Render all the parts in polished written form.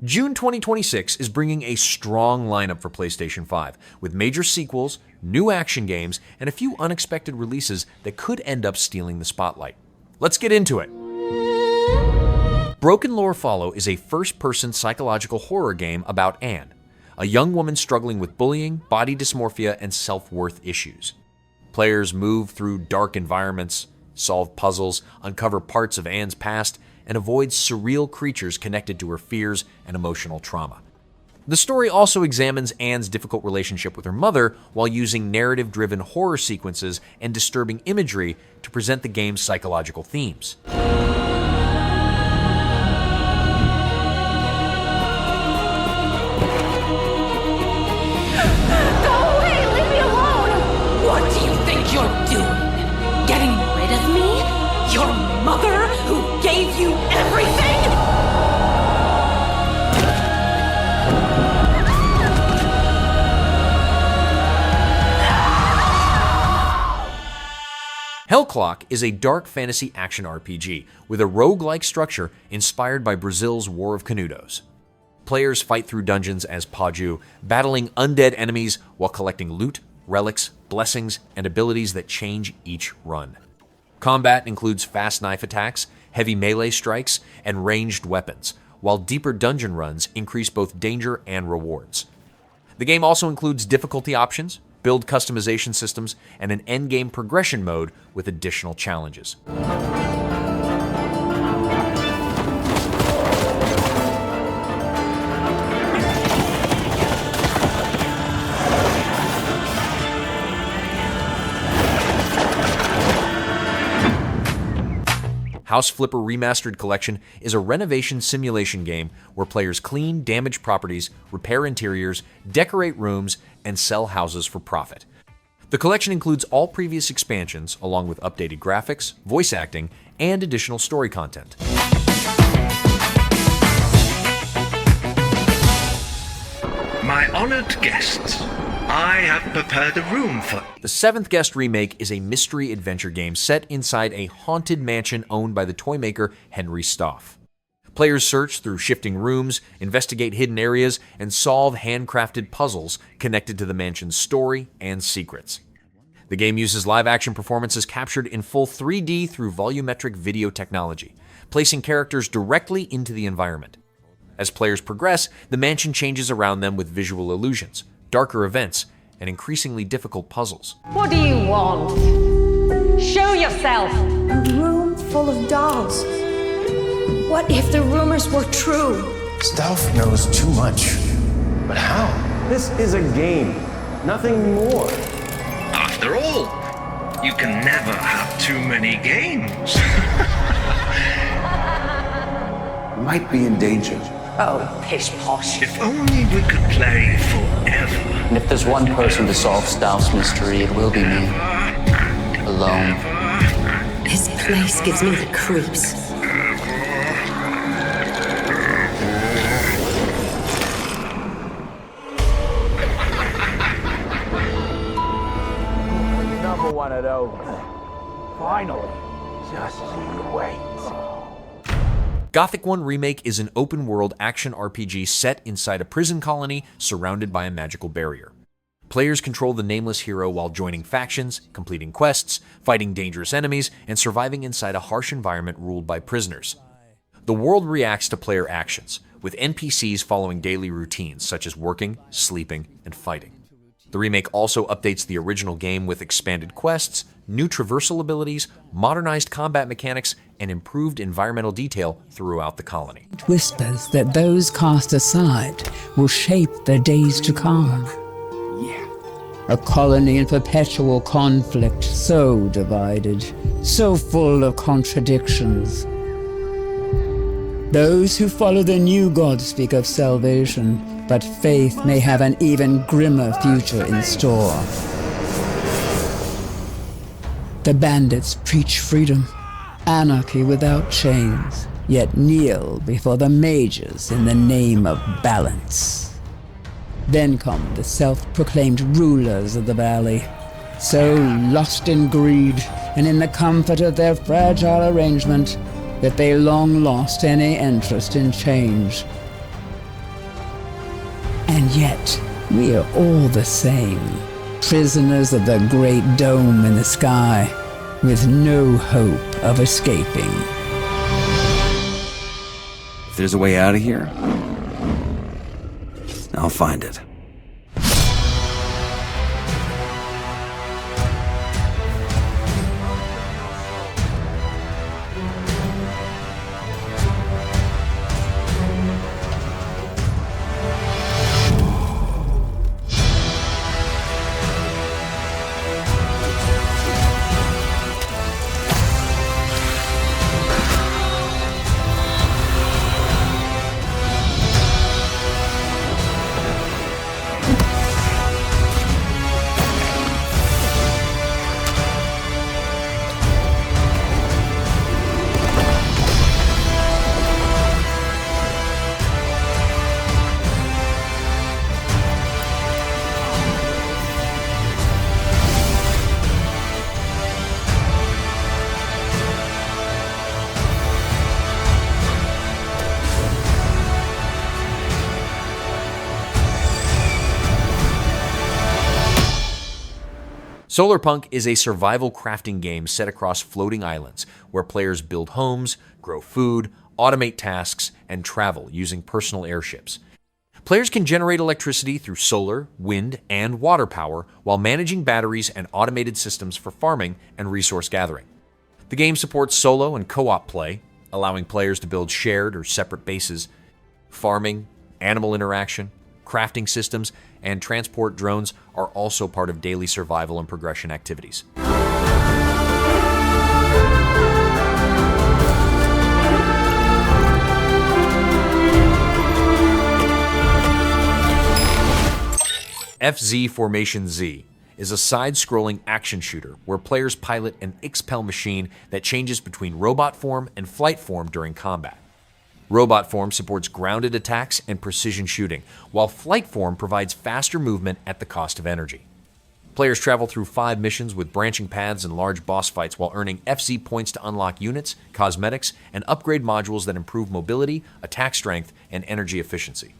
June 2026 is bringing a strong lineup for PlayStation 5, with major sequels, new action games, and a few unexpected releases that could end up stealing the spotlight. Let's get into it. BrokenLore Follow is a first-person psychological horror game about Anne, a young woman struggling with bullying, body dysmorphia, and self-worth issues. Players move through dark environments, solve puzzles, uncover parts of Anne's past, and avoid surreal creatures connected to her fears and emotional trauma. The story also examines Anne's difficult relationship with her mother while using narrative-driven horror sequences and disturbing imagery to present the game's psychological themes. You're doing? Getting rid of me? Your mother, who gave you everything? Hellclock is a dark fantasy action RPG with a roguelike structure inspired by Brazil's War of Canudos. Players fight through dungeons as Paju, battling undead enemies while collecting loot, relics, blessings, and abilities that change each run. Combat includes fast knife attacks, heavy melee strikes, and ranged weapons, while deeper dungeon runs increase both danger and rewards. The game also includes difficulty options, build customization systems, and an endgame progression mode with additional challenges. House Flipper Remastered Collection is a renovation simulation game where players clean damaged properties, repair interiors, decorate rooms, and sell houses for profit. The collection includes all previous expansions, along with updated graphics, voice acting, and additional story content. My honored guests, I have prepared a room for... The seventh Guest Remake is a mystery adventure game set inside a haunted mansion owned by the toy maker Henry Stoff. Players search through shifting rooms, investigate hidden areas, and solve handcrafted puzzles connected to the mansion's story and secrets. The game uses live-action performances captured in full 3D through volumetric video technology, placing characters directly into the environment. As players progress, the mansion changes around them with visual illusions, darker events, and increasingly difficult puzzles. What do you want? Show yourself! A room full of dolls. What if the rumors were true? Stauf knows too much. But how? This is a game, nothing more. After all, you can never have too many games. You might be in danger. Oh, pish posh. If only we could play forever. And if there's one person to solve Stauf's mystery, it will be me. Alone. This place gives me the creeps. Number one of those. Finally. Just you wait. Gothic 1 Remake is an open-world action RPG set inside a prison colony surrounded by a magical barrier. Players control the nameless hero while joining factions, completing quests, fighting dangerous enemies, and surviving inside a harsh environment ruled by prisoners. The world reacts to player actions, with NPCs following daily routines such as working, sleeping, and fighting. The remake also updates the original game with expanded quests, new traversal abilities, modernized combat mechanics, and improved environmental detail throughout the colony. It whispers that those cast aside will shape their days to come. A colony in perpetual conflict, so divided, so full of contradictions. Those who follow the new god speak of salvation, but faith may have an even grimmer future in store. The bandits preach freedom, anarchy without chains, yet kneel before the mages in the name of balance. Then come the self-proclaimed rulers of the valley, so lost in greed and in the comfort of their fragile arrangement that they long lost any interest in change. And yet, we are all the same. Prisoners of the great dome in the sky, with no hope of escaping. If there's a way out of here, I'll find it. Solarpunk is a survival crafting game set across floating islands where players build homes, grow food, automate tasks, and travel using personal airships. Players can generate electricity through solar, wind, and water power while managing batteries and automated systems for farming and resource gathering. The game supports solo and co-op play, allowing players to build shared or separate bases, farming, animal interaction, crafting systems, and transport drones are also part of daily survival and progression activities. FZ Formation Z is a side-scrolling action shooter where players pilot an XPEL machine that changes between robot form and flight form during combat. Robot form supports grounded attacks and precision shooting, while flight form provides faster movement at the cost of energy. Players travel through 5 missions with branching paths and large boss fights while earning FZ points to unlock units, cosmetics, and upgrade modules that improve mobility, attack strength, and energy efficiency.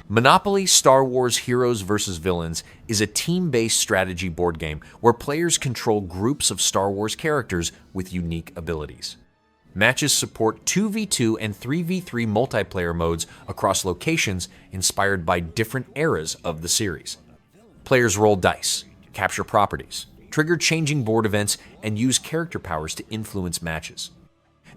Monopoly Star Wars Heroes vs. Villains is a team-based strategy board game where players control groups of Star Wars characters with unique abilities. Matches support 2v2 and 3v3 multiplayer modes across locations inspired by different eras of the series. Players roll dice, capture properties, trigger changing board events, and use character powers to influence matches.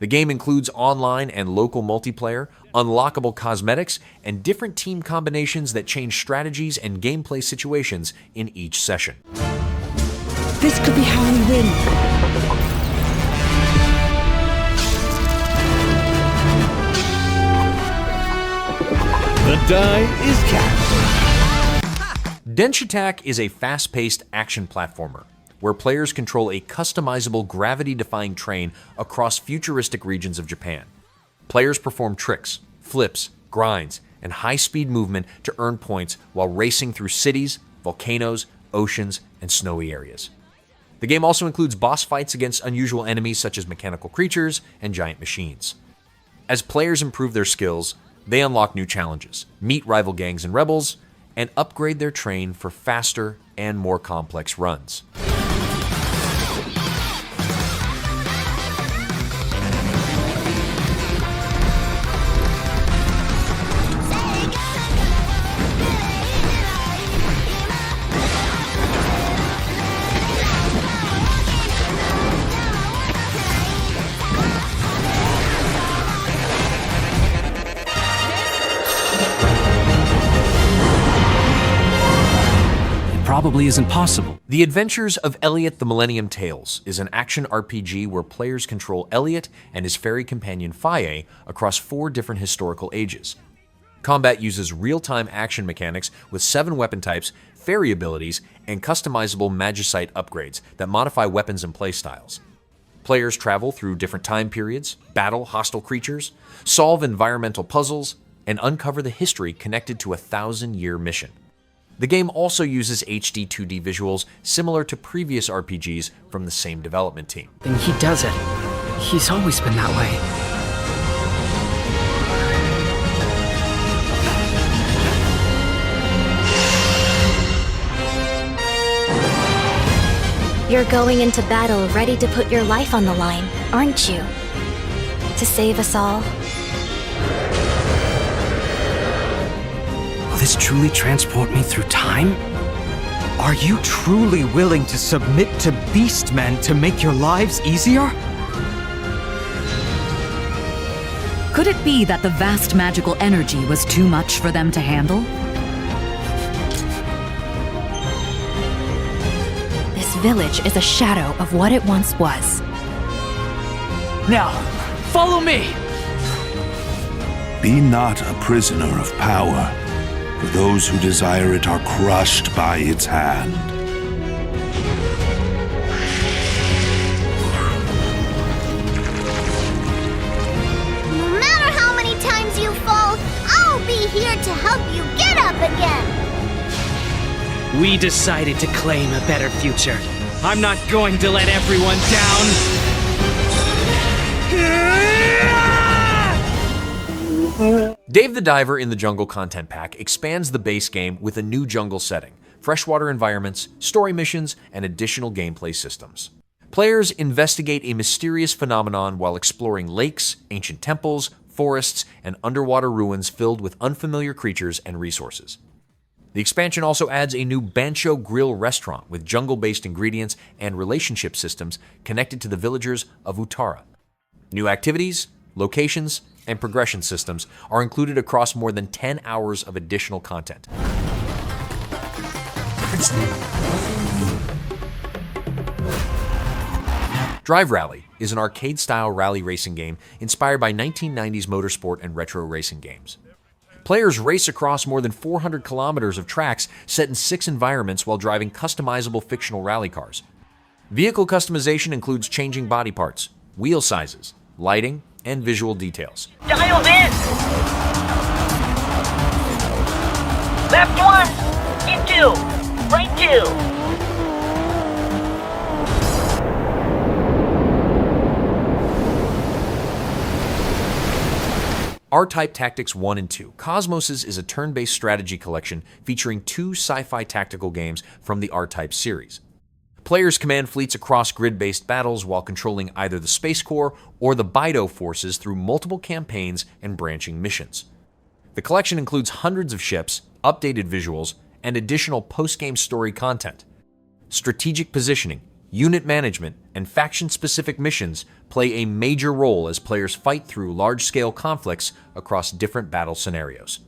The game includes online and local multiplayer, unlockable cosmetics, and different team combinations that change strategies and gameplay situations in each session. This could be how we win. The die is cast. Denshattack is a fast-paced action platformer where players control a customizable gravity-defying train across futuristic regions of Japan. Players perform tricks, flips, grinds, and high-speed movement to earn points while racing through cities, volcanoes, oceans, and snowy areas. The game also includes boss fights against unusual enemies such as mechanical creatures and giant machines. As players improve their skills, they unlock new challenges, meet rival gangs and rebels, and upgrade their train for faster and more complex runs. Probably isn't possible. The Adventures of Elliot the Millennium Tales is an action RPG where players control Elliot and his fairy companion Faye across 4 different historical ages. Combat uses real-time action mechanics with 7 weapon types, fairy abilities, and customizable magicite upgrades that modify weapons and playstyles. Players travel through different time periods, battle hostile creatures, solve environmental puzzles, and uncover the history connected to a 1,000-year mission. The game also uses HD 2D visuals similar to previous RPGs from the same development team. And he does it. He's always been that way. You're going into battle ready to put your life on the line, aren't you? To save us all. Will this truly transport me through time? Are you truly willing to submit to Beastmen to make your lives easier? Could it be that the vast magical energy was too much for them to handle? This village is a shadow of what it once was. Now, follow me! Be not a prisoner of power, for those who desire it are crushed by its hand. No matter how many times you fall, I'll be here to help you get up again! We decided to claim a better future. I'm not going to let everyone down! Dave the Diver in the Jungle content pack expands the base game with a new jungle setting, freshwater environments, story missions, and additional gameplay systems. Players investigate a mysterious phenomenon while exploring lakes, ancient temples, forests, and underwater ruins filled with unfamiliar creatures and resources. The expansion also adds a new Bancho Grill restaurant with jungle-based ingredients and relationship systems connected to the villagers of Utara. New activities, locations, and progression systems are included across more than 10 hours of additional content. Drive Rally is an arcade-style rally racing game inspired by 1990s motorsport and retro racing games. Players race across more than 400 kilometers of tracks set in 6 environments while driving customizable fictional rally cars. Vehicle customization includes changing body parts, wheel sizes, lighting, and visual details. Dialed in! Left 1! In 2! Right 2! R-Type Tactics 1 and 2. Cosmoses is a turn-based strategy collection featuring 2 sci-fi tactical games from the R-Type series. Players command fleets across grid-based battles while controlling either the Space Corps or the Bido forces through multiple campaigns and branching missions. The collection includes hundreds of ships, updated visuals, and additional post-game story content. Strategic positioning, unit management, and faction-specific missions play a major role as players fight through large-scale conflicts across different battle scenarios.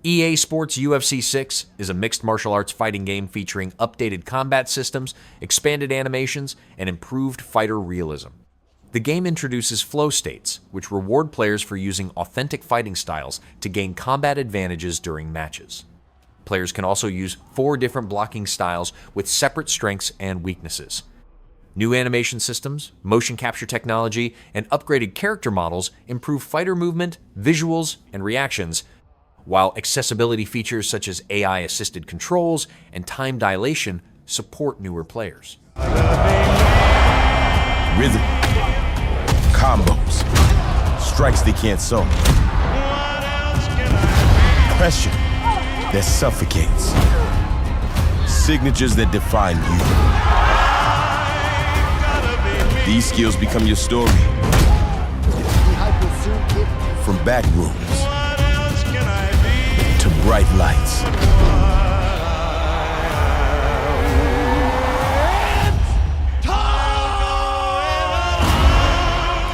EA Sports UFC 6 is a mixed martial arts fighting game featuring updated combat systems, expanded animations, and improved fighter realism. The game introduces flow states, which reward players for using authentic fighting styles to gain combat advantages during matches. Players can also use 4 different blocking styles with separate strengths and weaknesses. New animation systems, motion capture technology, and upgraded character models improve fighter movement, visuals, and reactions, while accessibility features such as AI-assisted controls and time dilation support newer players. Rhythm, combos, strikes they can't solve, pressure that suffocates, signatures that define you. These skills become your story. From back rooms to bright lights.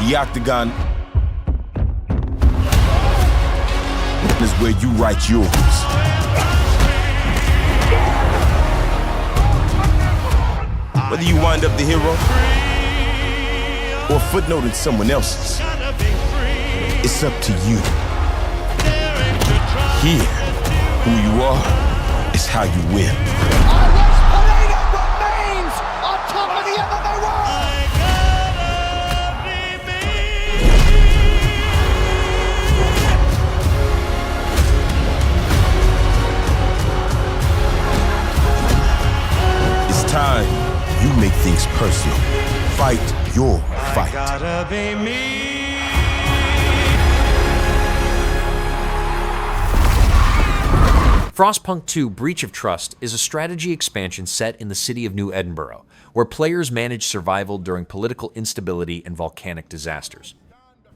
The Octagon is where you write yours. Whether you wind up the hero or footnoting someone else's, it's up to you. Here, who you are is how you win. Remains on top of the MMA world! It's time you make things personal. Fight your fight. Gotta be me. Frostpunk 2 Breach of Trust is a strategy expansion set in the city of New Edinburgh, where players manage survival during political instability and volcanic disasters.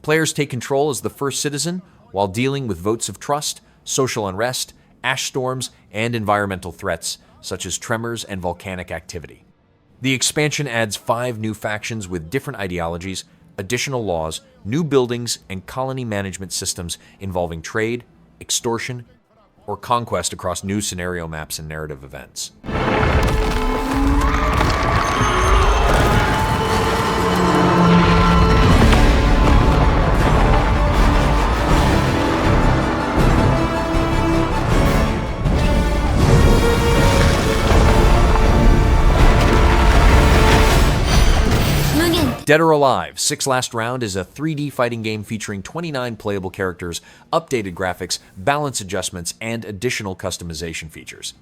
Players take control as the first citizen while dealing with votes of trust, social unrest, ash storms, and environmental threats, such as tremors and volcanic activity. The expansion adds 5 new factions with different ideologies, additional laws, new buildings, and colony management systems involving trade, extortion, or conquest across new scenario maps and narrative events. Dead or Alive: Six Last Round is a 3D fighting game featuring 29 playable characters, updated graphics, balance adjustments, and additional customization features.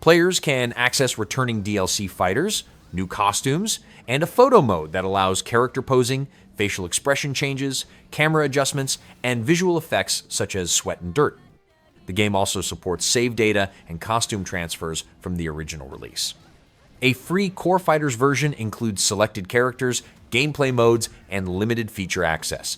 Players can access returning DLC fighters, new costumes, and a photo mode that allows character posing, facial expression changes, camera adjustments, and visual effects such as sweat and dirt. The game also supports save data and costume transfers from the original release. A free Core Fighters version includes selected characters, gameplay modes, and limited feature access.